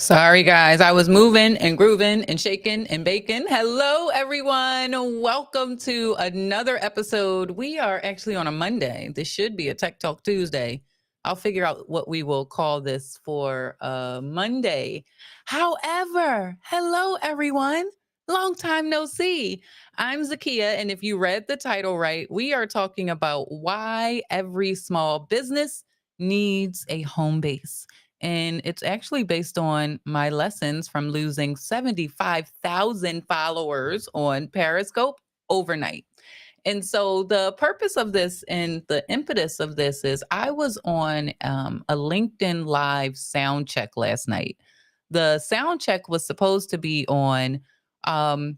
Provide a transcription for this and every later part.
Sorry, guys. I was moving and grooving and shaking and baking. Hello, everyone. Welcome to another episode. We are actually on a Monday. This should be a Tech Talk Tuesday. I'll figure out what we will call this for Monday. However, hello, everyone. Long time no see. I'm Zakia, and if you read the title right, we are talking about why every small business needs a home base. And it's actually based on my lessons from losing 75,000 followers on Periscope overnight. And so the purpose of this and the impetus of this is I was on a LinkedIn Live sound check last night. The sound check was supposed to be on um,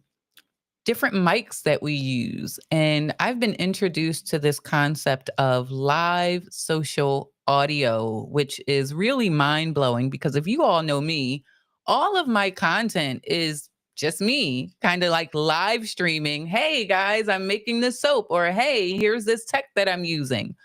different mics that we use. And I've been introduced to this concept of live social audio, which is really mind blowing because if you all know me, all of my content is just me, kind of like live streaming. Hey guys, I'm making this soap, or hey, here's this tech that I'm using.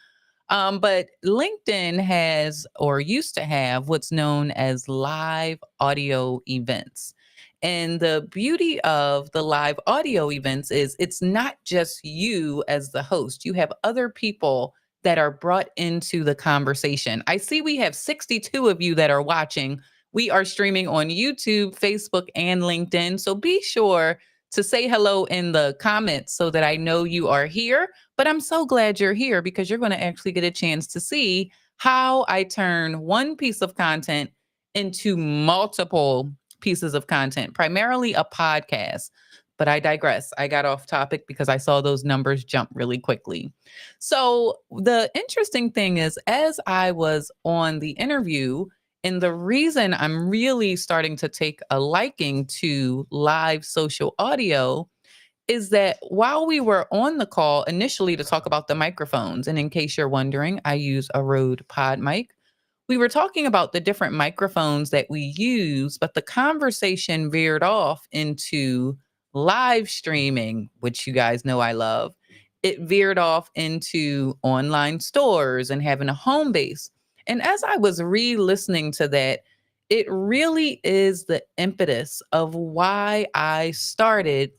But LinkedIn has or used to have what's known as live audio events. And the beauty of the live audio events is it's not just you as the host, you have other people that are brought into the conversation. I see we have 62 of you that are watching. We are streaming on YouTube, Facebook, and LinkedIn. So be sure to say hello in the comments so that I know you are here. But I'm so glad you're here because you're going to actually get a chance to see how I turn one piece of content into multiple pieces of content, primarily a podcast. But I digress. I got off topic because I saw those numbers jump really quickly. So, the interesting thing is, as I was on the interview, and the reason I'm really starting to take a liking to live social audio is that while we were on the call initially to talk about the microphones, and in case you're wondering, I use a Rode Pod mic. We were talking about the different microphones that we use, but the conversation veered off into live streaming, which you guys know I love. It veered off into online stores and having a home base. And as I was re listening to that, it really is the impetus of why I started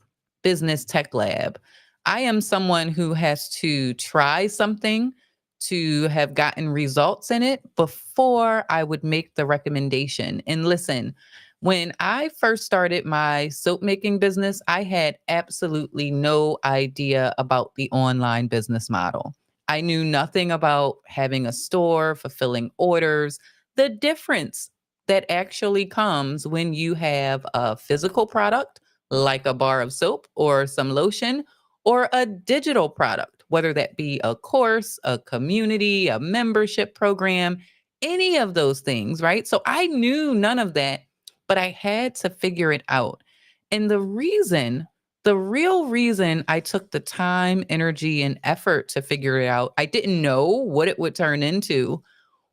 Business Tech Lab. I am someone who has to try something to have gotten results in it before I would make the recommendation. And listen, when I first started my soap making business, I had absolutely no idea about the online business model. I knew nothing about having a store, fulfilling orders, the difference that actually comes when you have a physical product like a bar of soap or some lotion, or a digital product, whether that be a course, a community, a membership program, any of those things, right? So I knew none of that, but I had to figure it out. And the real reason I took the time, energy, and effort to figure it out, I didn't know what it would turn into,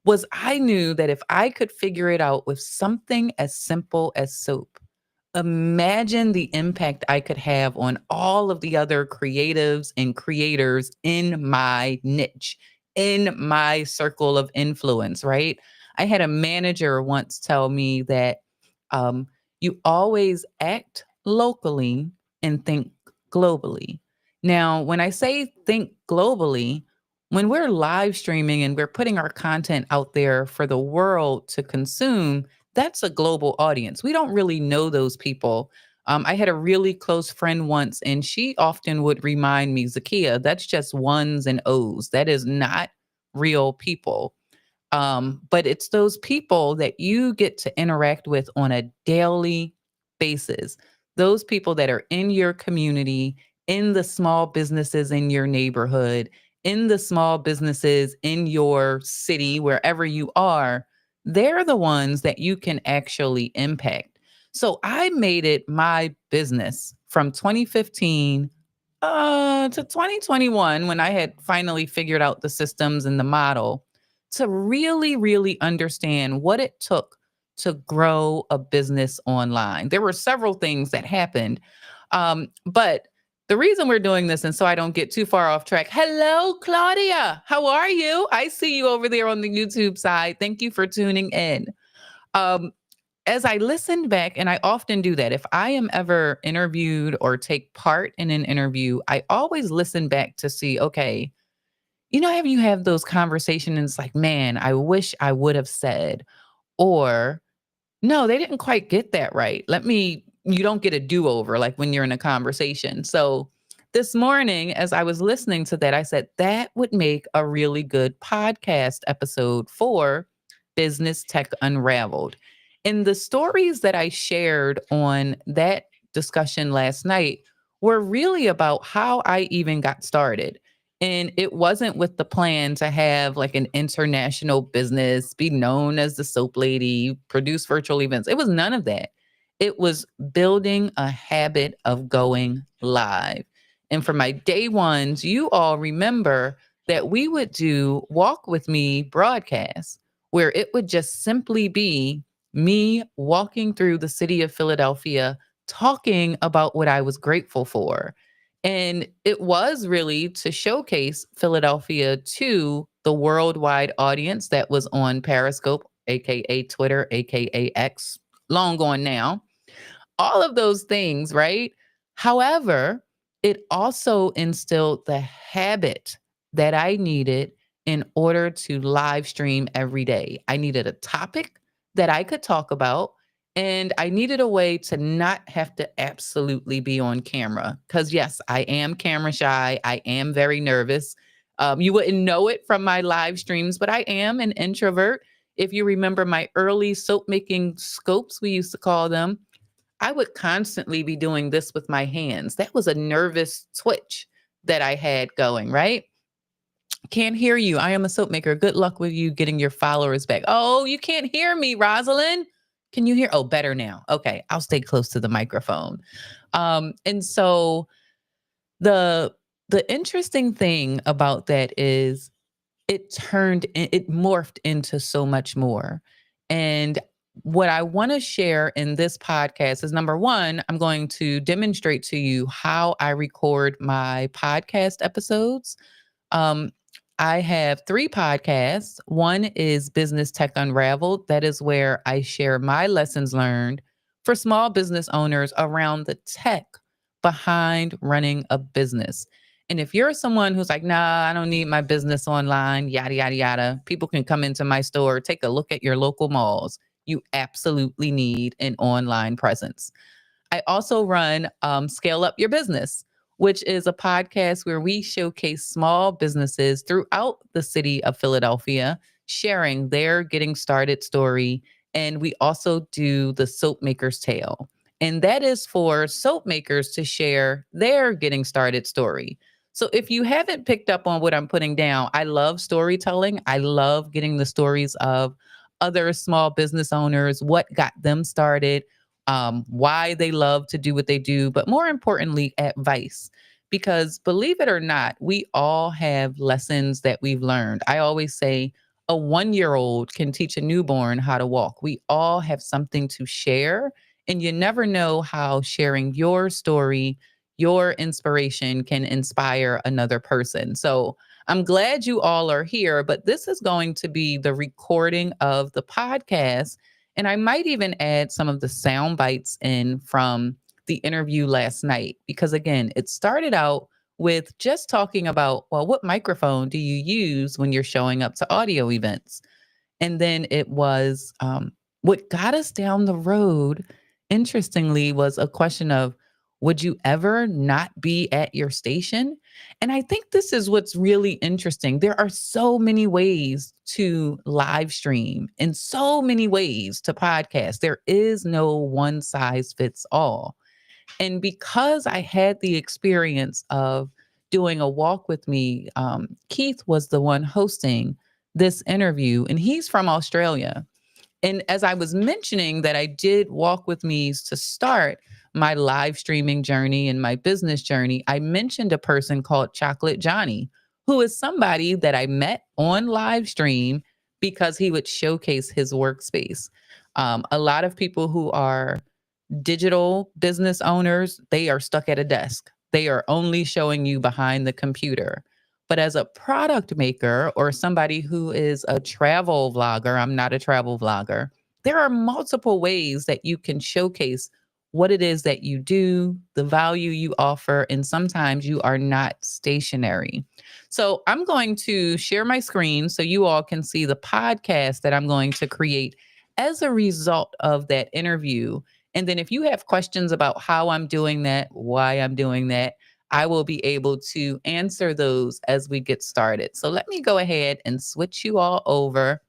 was I knew that if I could figure it out with something as simple as soap, imagine the impact I could have on all of the other creatives and creators in my niche, in my circle of influence, right? I had a manager once tell me that um, you always act locally and think globally. Now, when I say think globally, when we're live streaming and we're putting our content out there for the world to consume, that's a global audience. We don't really know those people. I had a really close friend once, and she often would remind me, Zakia, that's just ones and O's. That is not real people. But it's those people that you get to interact with on a daily basis. Those people that are in your community, in the small businesses in your neighborhood, in the small businesses in your city, wherever you are, they're the ones that you can actually impact. So I made it my business from 2015 to 2021 when I had finally figured out the systems and the model to really, really understand what it took to grow a business online. There were several things that happened. But the reason we're doing this, and so I don't get too far off track. Hello, Claudia. How are you? I see you over there on the YouTube side. Thank you for tuning in. Um, as I listened back, and I often do that, if I am ever interviewed or take part in an interview, I always listen back to see, okay, have you have those conversations and it's like, man, I wish I would have said, or no, they didn't quite get that right. You don't get a do over like when you're in a conversation. So this morning, as I was listening to that, I said, that would make a really good podcast episode for Business Tech Unraveled. And the stories that I shared on that discussion last night were really about how I even got started. And it wasn't with the plan to have like an international business, be known as the soap lady, produce virtual events. It was none of that. It was building a habit of going live. And for my day ones, you all remember that we would do Walk With Me broadcasts where it would just simply be me walking through the city of Philadelphia, talking about what I was grateful for. And it was really to showcase Philadelphia to the worldwide audience that was on Periscope, AKA Twitter, AKA X, long gone now. All of those things, right? However, it also instilled the habit that I needed in order to live stream every day. I needed a topic that I could talk about, and I needed a way to not have to absolutely be on camera. Because, yes, I am camera shy, I am very nervous. You wouldn't know it from my live streams, but I am an introvert. If you remember my early soap making scopes, we used to call them, I would constantly be doing this with my hands. That was a nervous twitch that I had going, right? Can't hear you. I am a soap maker. Good luck with you getting your followers back. Oh, you can't hear me, Rosalind. Can you hear? Oh, better now. Okay, I'll stay close to the microphone. And so the interesting thing about that is it morphed into so much more. And what I want to share in this podcast is, number one, I'm going to demonstrate to you how I record my podcast episodes. Um, I have three podcasts. One is Business Tech Unraveled. That is where I share my lessons learned for small business owners around the tech behind running a business. And if you're someone who's like, nah, I don't need my business online, yada, yada, yada, people can come into my store, take a look at your local malls. You absolutely need an online presence. I also run Scale Up Your Business, which is a podcast where we showcase small businesses throughout the city of Philadelphia, sharing their getting started story. And we also do the Soap Maker's Tale. And that is for soap makers to share their getting started story. So if you haven't picked up on what I'm putting down, I love storytelling. I love getting the stories of other small business owners, what got them started, why they love to do what they do, but more importantly, advice. Because believe it or not, we all have lessons that we've learned. I always say a 1 year old can teach a newborn how to walk. We all have something to share, and you never know how sharing your story, your inspiration can inspire another person. So I'm glad you all are here, but this is going to be the recording of the podcast, and I might even add some of the sound bites in from the interview last night, because again, it started out with just talking about, well, what microphone do you use when you're showing up to audio events? And then it was what got us down the road, interestingly, was a question of, would you ever not be at your station? And I think this is what's really interesting. There are so many ways to live stream and so many ways to podcast. There is no one size fits all. And because I had the experience of doing a walk with me, Keith was the one hosting this interview, and he's from Australia. And as I was mentioning that I did walk with me's to start my live streaming journey and my business journey, I mentioned a person called Chocolate Johnny, who is somebody that I met on live stream because he would showcase his workspace. A lot of people who are digital business owners, they are stuck at a desk. They are only showing you behind the computer. But as a product maker or somebody who is a travel vlogger, I'm not a travel vlogger, there are multiple ways that you can showcase what it is that you do, the value you offer, and sometimes you are not stationary. So I'm going to share my screen so you all can see the podcast that I'm going to create as a result of that interview. And then if you have questions about how I'm doing that, why I'm doing that, I will be able to answer those as we get started. So let me go ahead and switch you all over.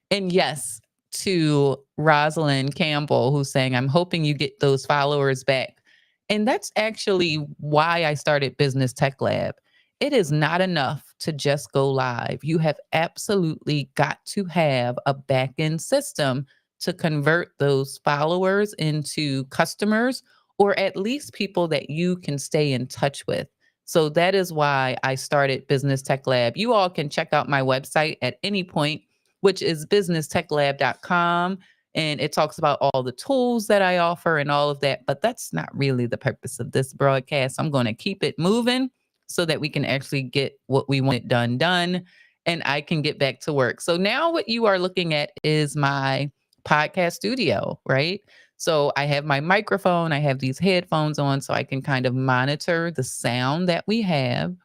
And yes, to Rosalind Campbell, who's saying, I'm hoping you get those followers back. And that's actually why I started Business Tech Lab. It is not enough to just go live. You have absolutely got to have a back end system to convert those followers into customers or at least people that you can stay in touch with. So that is why I started Business Tech Lab. You all can check out my website at any point, which is businesstechlab.com. And it talks about all the tools that I offer and all of that. But that's not really the purpose of this broadcast. I'm going to keep it moving so that we can actually get what we want done, and I can get back to work. So now what you are looking at is my podcast studio, right? So I have my microphone, I have these headphones on so I can kind of monitor the sound that we have.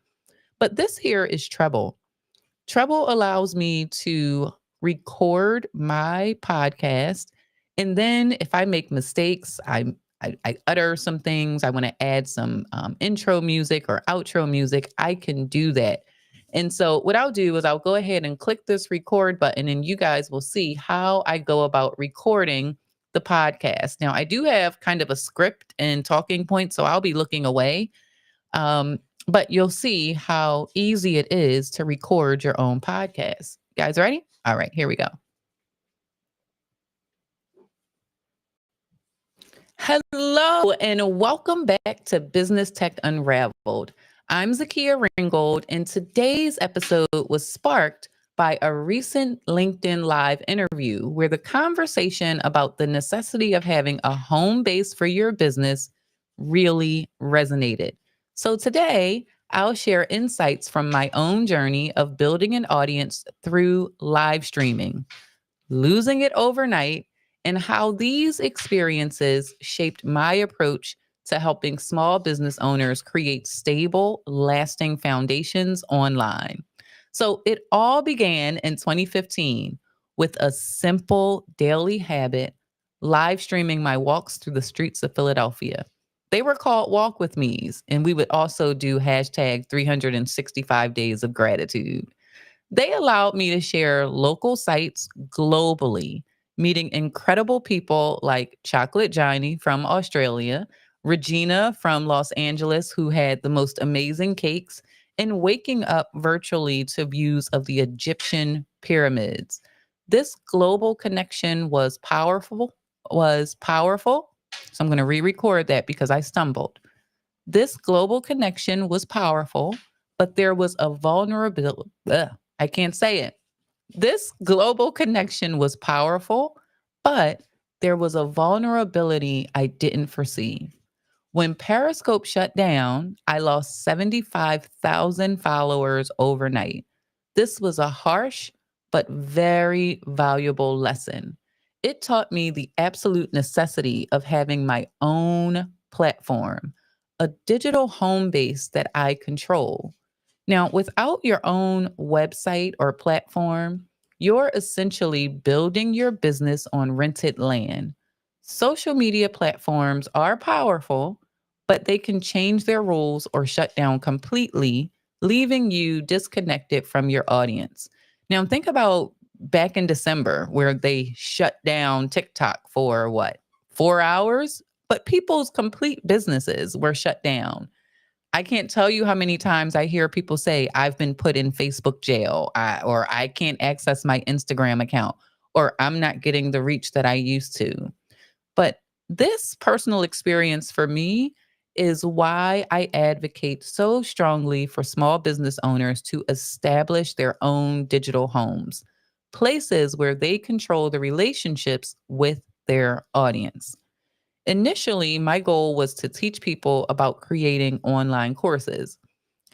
But this here is Treble. Treble allows me to record my podcast. And then if I make mistakes, I utter some things, I want to add some intro music or outro music, I can do that. And so what I'll do is I'll go ahead and click this record button and you guys will see how I go about recording the podcast. Now, I do have kind of a script and talking points, so I'll be looking away. Um, but you'll see how easy it is to record your own podcast. Guys, ready? All right, here we go. Hello, and welcome back to Business Tech Unraveled. I'm Zakia Ringgold, and today's episode was sparked by a recent LinkedIn Live interview where the conversation about the necessity of having a home base for your business really resonated. So today, I'll share insights from my own journey of building an audience through live streaming, losing it overnight, and how these experiences shaped my approach to helping small business owners create stable, lasting foundations online. So it all began in 2015 with a simple daily habit, live streaming my walks through the streets of Philadelphia. They were called Walk With Me's, and we would also do hashtag 365 days of gratitude. They allowed me to share local sites globally, meeting incredible people like Chocolate Johnny from Australia, Regina from Los Angeles, who had the most amazing cakes, and waking up virtually to views of the Egyptian pyramids. This global connection was powerful. So I'm going to re-record that because I stumbled. This global connection was powerful, but there was a vulnerability. I can't say it. This global connection was powerful, but there was a vulnerability I didn't foresee. When Periscope shut down, I lost 75,000 followers overnight. This was a harsh but very valuable lesson. It taught me the absolute necessity of having my own platform, a digital home base that I control. Now, without your own website or platform, you're essentially building your business on rented land. Social media platforms are powerful, but they can change their rules or shut down completely, leaving you disconnected from your audience. Now, think about back in December where they shut down TikTok for what, 4 hours? But people's complete businesses were shut down. I can't tell you how many times I hear people say, I've been put in Facebook jail, or I can't access my Instagram account, or I'm not getting the reach that I used to. But this personal experience for me is why I advocate so strongly for small business owners to establish their own digital homes, places where they control the relationships with their audience. Initially, my goal was to teach people about creating online courses.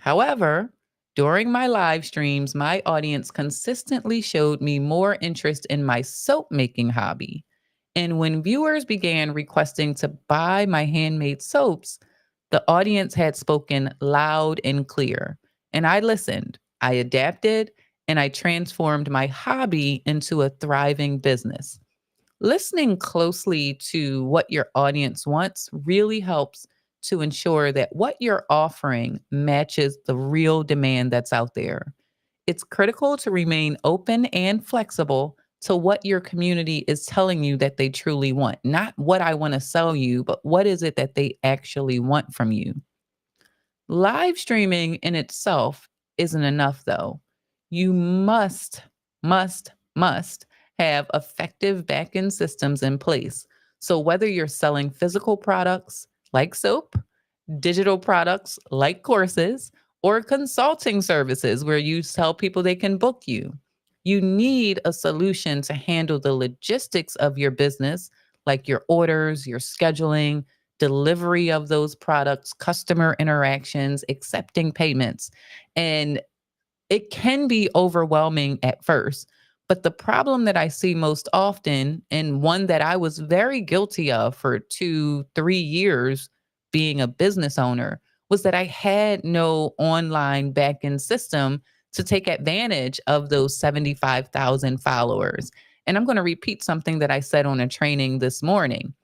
However, During my live streams, my audience consistently showed me more interest in my soap making hobby. And when viewers began requesting to buy my handmade soaps, the audience had spoken loud and clear. And I listened, I adapted, and I transformed my hobby into a thriving business. Listening closely to what your audience wants really helps to ensure that what you're offering matches the real demand that's out there. It's critical to remain open and flexible to what your community is telling you that they truly want. Not what I want to sell you, but what is it that they actually want from you. Live streaming in itself isn't enough, though. You must have effective backend systems in place. So, whether you're selling physical products like soap, digital products like courses, or consulting services where you tell people they can book you, you need a solution to handle the logistics of your business, like your orders, your scheduling, delivery of those products, customer interactions, accepting payments. And it can be overwhelming at first. But the problem that I see most often, and one that I was very guilty of for 2, 3 years being a business owner, was that I had no online backend system to take advantage of those 75,000 followers. And I'm going to repeat something that I said on a training this morning.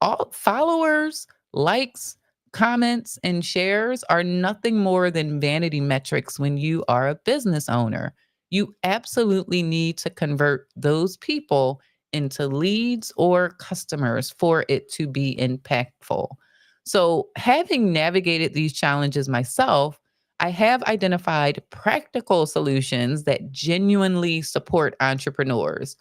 All followers, likes, comments, and shares are nothing more than vanity metrics when you are a business owner. You absolutely need to convert those people into leads or customers for it to be impactful. So, having navigated these challenges myself, I have identified practical solutions that genuinely support entrepreneurs.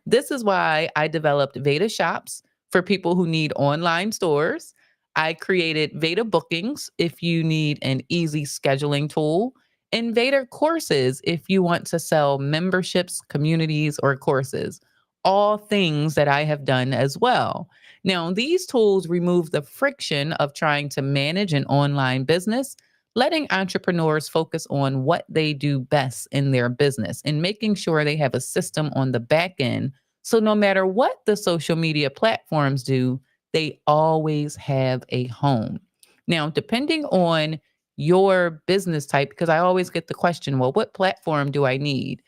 This is why I developed Veda Shops for people who need online stores. I created Veda Bookings if you need an easy scheduling tool, and Veda Courses if you want to sell memberships, communities, or courses. All things that I have done as well. Now, these tools remove the friction of trying to manage an online business, letting entrepreneurs focus on what they do best in their business and making sure they have a system on the back end so no matter what the social media platforms do, they always have a home. Now, depending on your business type, because I always get the question, well, what platform do I need?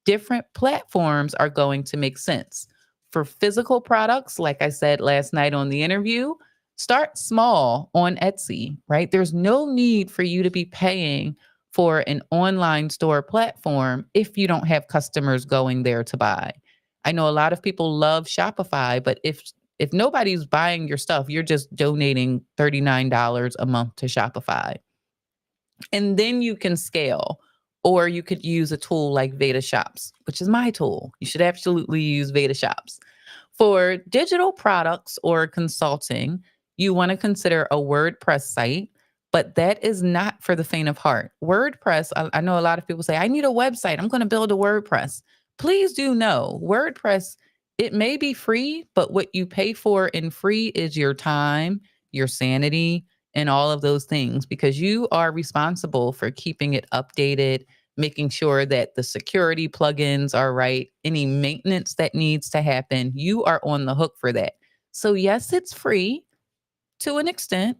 Different platforms are going to make sense. For physical products, like I said last night on the interview, start small on Etsy, right? There's no need for you to be paying for an online store platform if you don't have customers going there to buy. I know a lot of people love Shopify, but if nobody's buying your stuff, you're just donating $39 a month to Shopify. And then you can scale. Or you could use a tool like Veda Shops, which is my tool. You should absolutely use Veda Shops. For digital products or consulting, you want to consider a WordPress site, but that is not for the faint of heart. WordPress, I know a lot of people say, I need a website. I'm going to build a WordPress. Please do know WordPress, it may be free, but what you pay for in free is your time, your sanity, and all of those things because you are responsible for keeping it updated, making sure that the security plugins are right, any maintenance that needs to happen, you are on the hook for that. So, yes, it's free to an extent,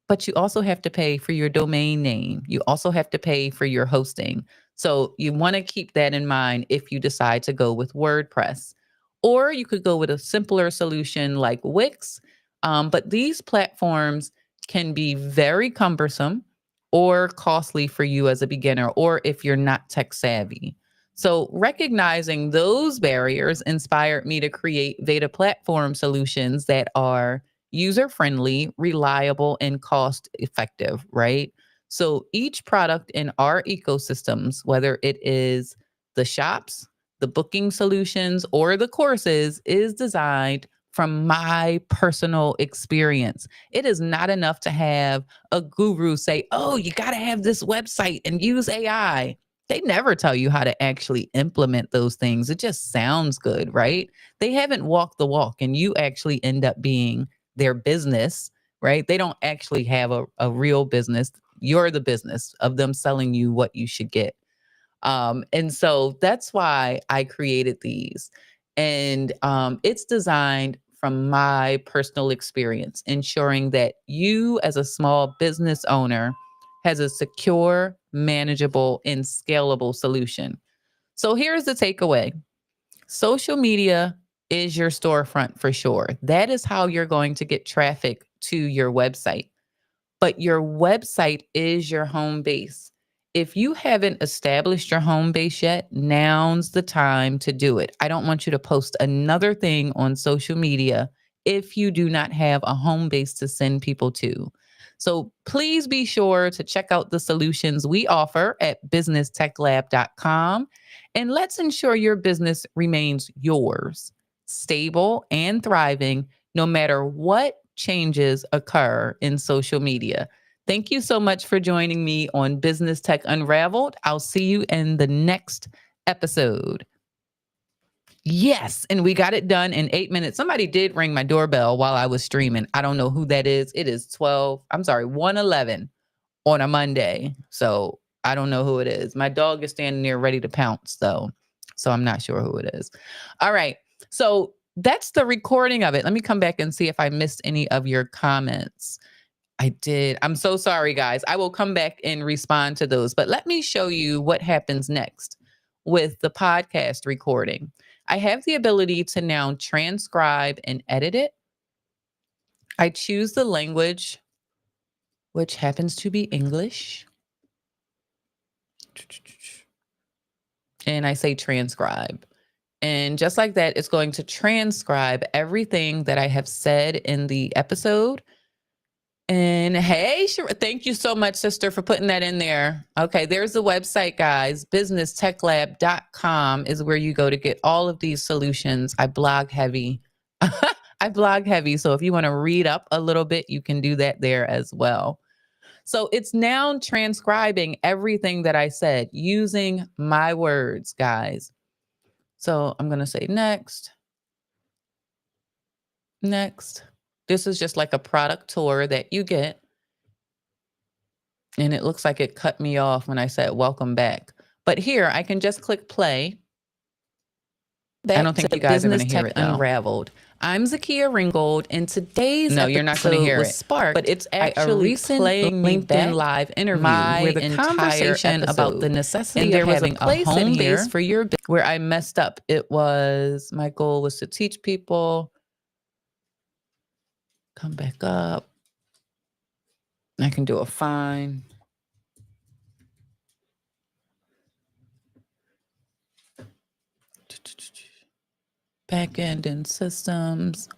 but you also have to pay for your domain name. You also have to pay for your hosting. So, you want to keep that in mind if you decide to go with WordPress. Or you could go with a simpler solution like Wix. But these platforms can be very cumbersome or costly for you as a beginner or if you're not tech savvy. So, recognizing those barriers inspired me to create Veda platform solutions that are user friendly, reliable, and cost effective, right? So, each product in our ecosystems, whether it is the shops, the booking solutions, or the courses, is designed from my personal experience. It is not enough to have a guru say, oh, you got to have this website and use AI. They never tell you how to actually implement those things. It just sounds good, right? They haven't walked the walk, and you actually end up being their business, right? They don't actually have a real business. you're the business of them selling you what you should get. And so that's why I created these. And it's designed from my personal experience, ensuring that you as a small business owner has a secure, manageable, and scalable solution. So here's the takeaway. Social media is your storefront for sure. That is how you're going to get traffic to your website. But your website is your home base. If you haven't established your home base yet, now's the time to do it. I don't want you to post another thing on social media if you do not have a home base to send people to. So please be sure to check out the solutions we offer at businesstechlab.com, and let's ensure your business remains yours, stable and thriving, no matter what changes occur in social media. Thank you so much for joining me on Business Tech Unraveled. I'll see you in the next episode. Yes, and we got it done in 8 minutes. Somebody did ring my doorbell while I was streaming. I don't know who that is. It is 1:11 on a Monday. So I don't know who it is. My dog is standing there ready to pounce though. So I'm not sure who it is. All right. So that's the recording of it. Let me come back and see if I missed any of your comments. I did. I'm so sorry, guys. I will come back and respond to those. But let me show you what happens next with the podcast recording. I have the ability to now transcribe and edit it. I choose the language, which happens to be English. And I say transcribe. And just like that, it's going to transcribe everything that I have said in the episode. And hey, thank you so much, sister, for putting that in there. Okay, there's the website, guys. businesstechlab.com is where you go to get all of these solutions. I blog heavy. I blog heavy. So if you want to read up a little bit, you can do that there as well. So it's now transcribing everything that I said using my words, guys. So I'm going to say next. Next. This is just like a product tour that you get. And it looks like it cut me off when I said welcome back. But here I can just click play. I don't think you guys are going to hear it though. Unraveled. I'm Zakia Ringgold, and today's you're not going to hear it. Sparked, but it's actually playing LinkedIn Live interview where the conversation about the necessity of having a home base for your where I messed up. It was my goal was to teach people. Come back up. I can do a fine. Backend and systems.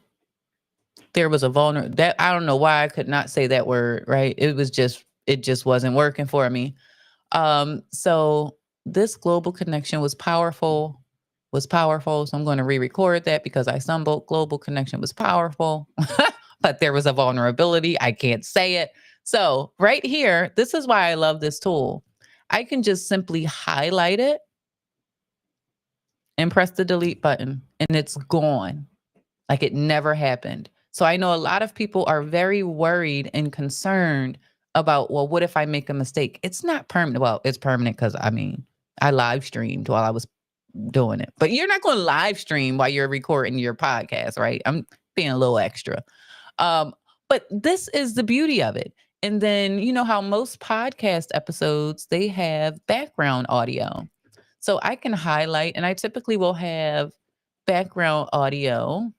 There was a vulnerable that I don't know why I could not say that word, right? It just wasn't working for me. So this global connection was powerful. So I'm going to re-record that because I stumbled. Global connection was powerful, but there was a vulnerability. I can't say it. So right here, this is why I love this tool. I can just simply highlight it and press the delete button and it's gone. Like it never happened. So I know a lot of people are very worried and concerned about, well, what if I make a mistake? It's not permanent. Well, it's permanent because I live streamed while I was doing it. But you're not going to live stream while you're recording your podcast, right? I'm being a little extra. But this is the beauty of it. And then you know how most podcast episodes, they have background audio. So I can highlight, and I typically will have background audio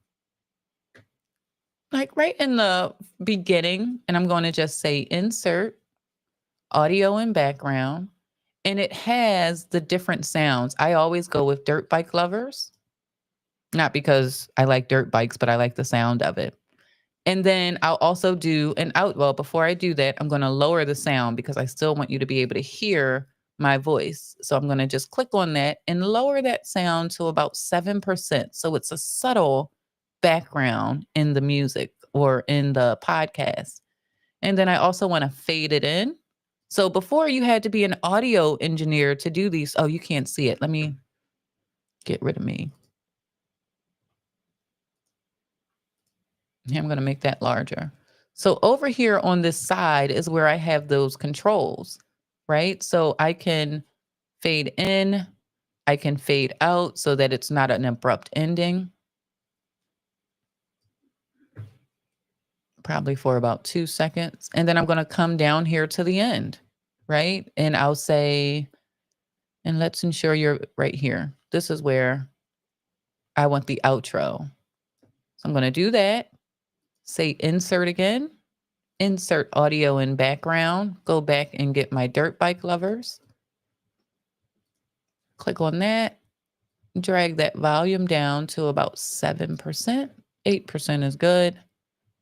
like right in the beginning, and I'm going to just say insert audio and background, and it has the different sounds. I always go with dirt bike lovers, not because I like dirt bikes, but I like the sound of it. And then I'll also do well, before I do that, I'm going to lower the sound because I still want you to be able to hear my voice. So I'm going to just click on that and lower that sound to about 7%. So it's a subtle background in the music or in the podcast. And then I also want to fade it in. So before you had to be an audio engineer to do these. Oh, you can't see it. Let me get rid of me. Yeah, I'm going to make that larger. So over here on this side is where I have those controls, right? So I can fade in, I can fade out so that it's not an abrupt ending, probably for about 2 seconds. And then I'm going to come down here to the end, right? And I'll say, and let's ensure you're right here. This is where I want the outro. So I'm going to do that. Say insert again, insert audio and background, go back and get my dirt bike lovers. Click on that, drag that volume down to about 7%. 8% is good.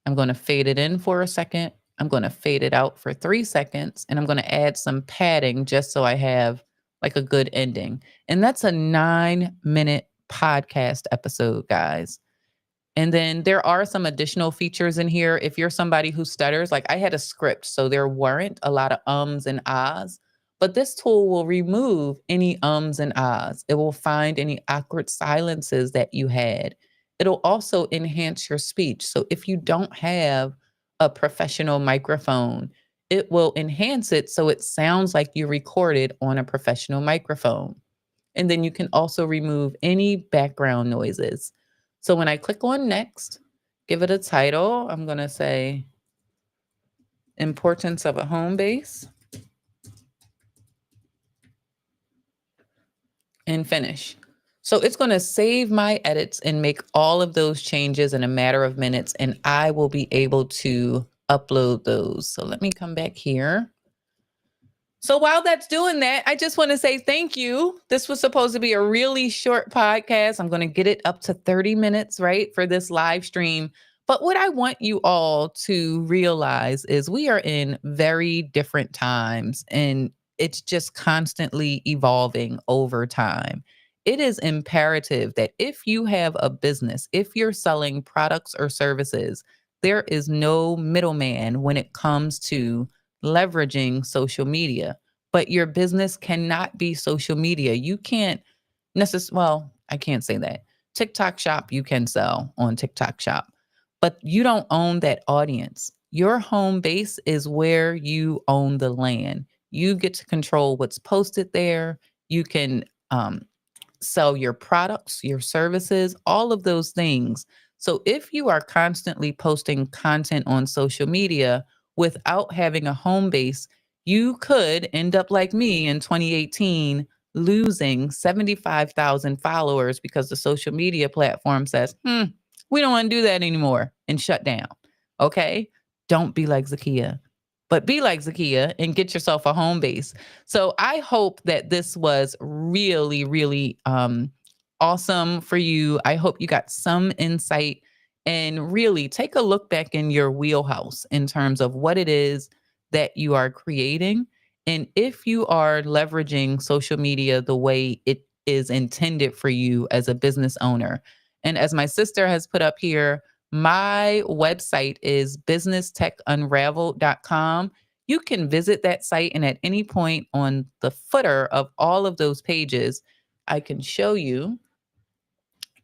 I'm going to fade it in for a second. I'm going to fade it out for 3 seconds, and I'm going to add some padding just so I have like a good ending. And that's a 9-minute podcast episode, guys. And then there are some additional features in here. If you're somebody who stutters, like I had a script, so there weren't a lot of ums and ahs, but this tool will remove any ums and ahs. It will find any awkward silences that you had. It'll also enhance your speech. So if you don't have a professional microphone, it will enhance it so it sounds like you recorded on a professional microphone. And then you can also remove any background noises. So when I click on next, give it a title, I'm going to say importance of a home base and finish. So it's going to save my edits and make all of those changes in a matter of minutes, and I will be able to upload those. So let me come back here. So while that's doing that, I just want to say thank you. This was supposed to be a really short podcast. I'm going to get it up to 30 minutes, right, for this live stream. But what I want you all to realize is we are in very different times, and it's just constantly evolving over time. It is imperative that if you have a business, if you're selling products or services, there is no middleman when it comes to leveraging social media. But your business cannot be social media. You can't well, I can't say that. TikTok Shop, you can sell on TikTok Shop, but you don't own that audience. Your home base is where you own the land. You get to control what's posted there. You can sell your products, your services, all of those things. So if you are constantly posting content on social media without having a home base, you could end up like me in 2018, losing 75,000 followers because the social media platform says, we don't want to do that anymore, and shut down. Okay? Don't be like Zakia, but be like Zakia and get yourself a home base. So I hope that this was really, really awesome for you. I hope you got some insight, and really take a look back in your wheelhouse in terms of what it is that you are creating. And if you are leveraging social media the way it is intended for you as a business owner. And as my sister has put up here, my website is businesstechunraveled.com. You can visit that site, and at any point on the footer of all of those pages, I can show you.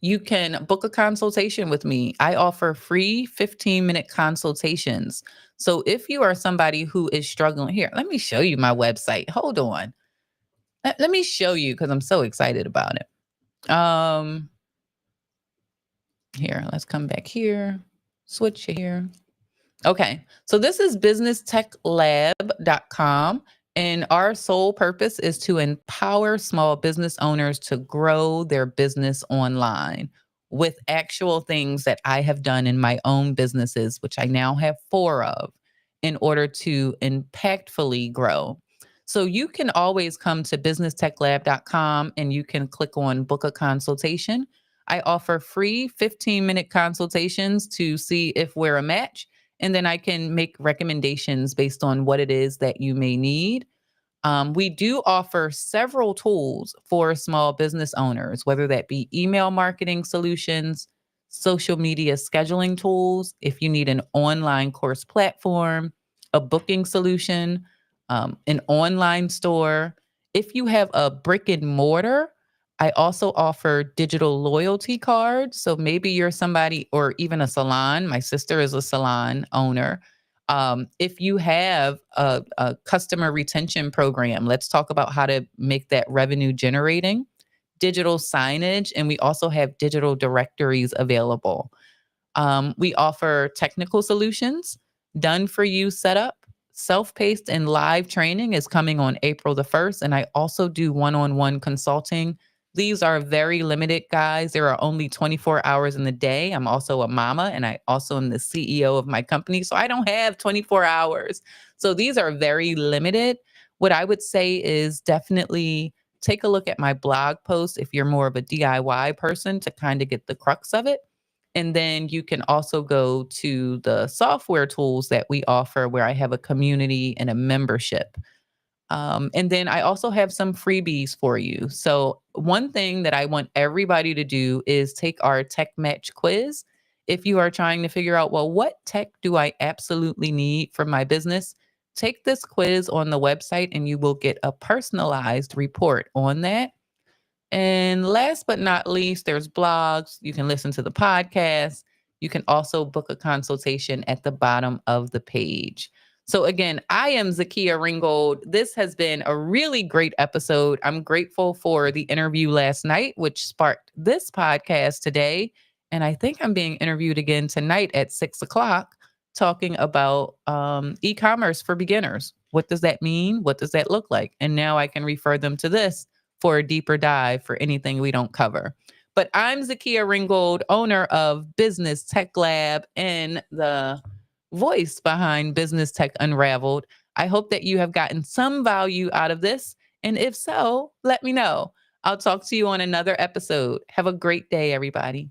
You can book a consultation with me. I offer free 15-minute consultations. So if you are somebody who is struggling, here, let me show you my website. Hold on. Let me show you because I'm so excited about it. Here, let's come back here. Switch here. Okay, so this is businesstechlab.com, and our sole purpose is to empower small business owners to grow their business online with actual things that I have done in my own businesses, which I now have 4 of, in order to impactfully grow. So you can always come to businesstechlab.com and you can click on book a consultation. I offer free 15-minute consultations to see if we're a match, and then I can make recommendations based on what it is that you may need. We do offer several tools for small business owners, whether that be email marketing solutions, social media scheduling tools, if you need an online course platform, a booking solution, an online store. If you have a brick and mortar, I also offer digital loyalty cards. So maybe you're somebody, or even a salon. My sister is a salon owner. If you have a customer retention program, let's talk about how to make that revenue generating, digital signage, and we also have digital directories available. We offer technical solutions, done for you setup, self paced and live training is coming on April the 1st. And I also do one on one consulting. These are very limited, guys. There are only 24 hours in the day. I'm also a mama and I also am the CEO of my company. So I don't have 24 hours. So these are very limited. What I would say is definitely take a look at my blog post if you're more of a DIY person to kind of get the crux of it. And then you can also go to the software tools that we offer where I have a community and a membership. And then I also have some freebies for you. So, one thing that I want everybody to do is take our tech match quiz. If you are trying to figure out, well, what tech do I absolutely need for my business? Take this quiz on the website and you will get a personalized report on that. And last but not least, there's blogs. You can listen to the podcast. You can also book a consultation at the bottom of the page. So, again, I am Zakia Ringgold. This has been a really great episode. I'm grateful for the interview last night, which sparked this podcast today. And I think I'm being interviewed again tonight at 6 o'clock talking about e commerce for beginners. What does that mean? What does that look like? And now I can refer them to this for a deeper dive for anything we don't cover. But I'm Zakia Ringgold, owner of Business Tech Lab and the voice behind Business Tech Unraveled. I hope that you have gotten some value out of this. And if so, let me know. I'll talk to you on another episode. Have a great day, everybody.